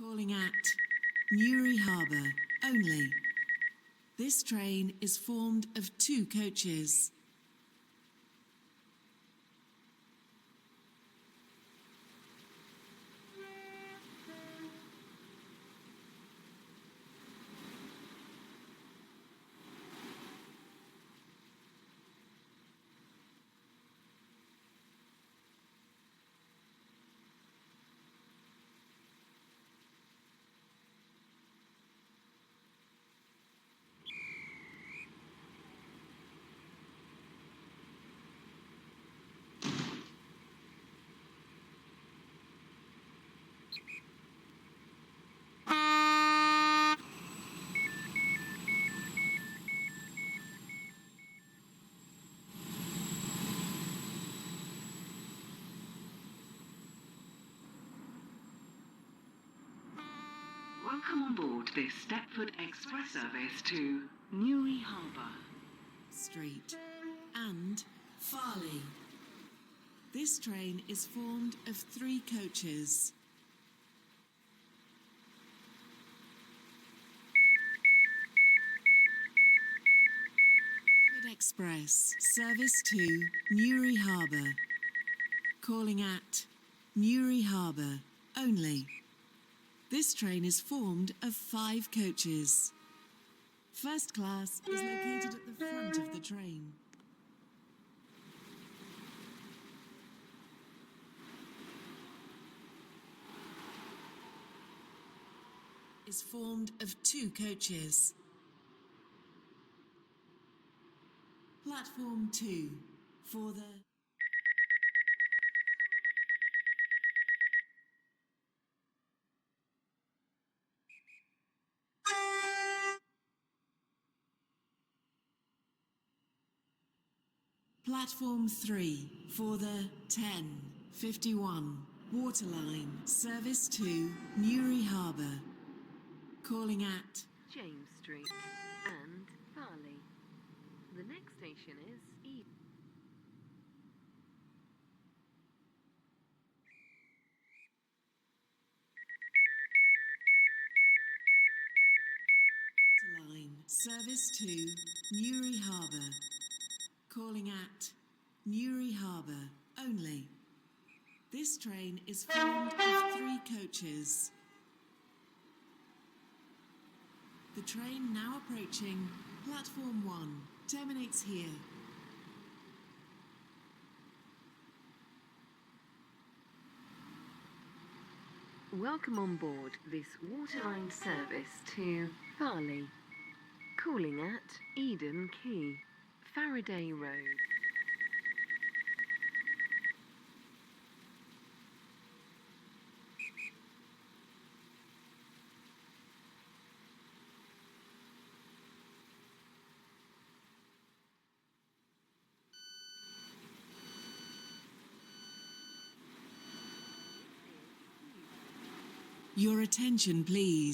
Calling at Newry Harbour only. This train is formed of 2 coaches. Welcome on board this Stepford Express service to Newry Harbour Street and Farley. This train is formed of 3 coaches. Stepford Express service to Newry Harbour. Calling at Newry Harbour only. This train is formed of 5 coaches. First class is located at the front of the train. Is formed of 2 coaches. Platform 2 for the Platform 3 for the 10:51 Waterline service to Newry Harbour. Calling at James Street and Farley. The next station is Waterline service to Newry Harbour. Calling at Newry Harbour only. This train is formed of 3 coaches. The train now approaching Platform 1 terminates here. Welcome on board this Waterline service to Farley. Calling at Eden Quay, Faraday Road. Your attention, please.